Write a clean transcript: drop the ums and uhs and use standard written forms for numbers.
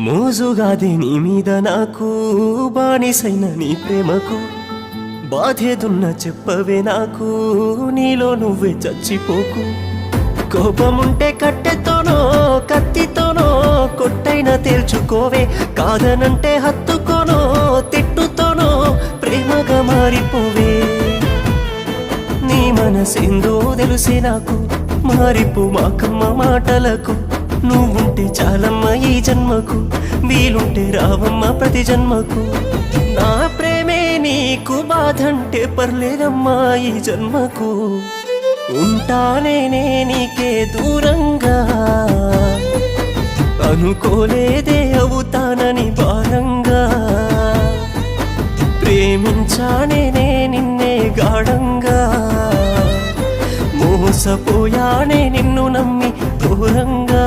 మోజుగాదే నీ మీద నాకు బానిసైన నీ ప్రేమకు బాధేదున్న చెప్పవే నాకు నీలో నువ్వే చచ్చిపోకు కోపముంటే కట్టెతోనో కత్తితోనో కొట్టైనా తేల్చుకోవే కాదనంటే హత్తుకోనో తిట్టుతోనో ప్రేమగా మారిపోవే నీ మనసేందో తెలిసే నాకు మారిపో మాకమ్మ మాటలకు నువ్వుంటే చాలమ్మ ఈ జన్మకు వీలుంటే రావమ్మ ప్రతి జన్మకు నా ప్రేమే నీకు బాధంటే పర్లేదమ్మా ఈ జన్మకు ఉంటానేనే నీకే దూరంగా అనుకోలేదే అవుతానని భారంగా ప్రేమించానేనే నిన్నే గాఢంగా మోసపోయానే నిన్ను నమ్మి దూరంగా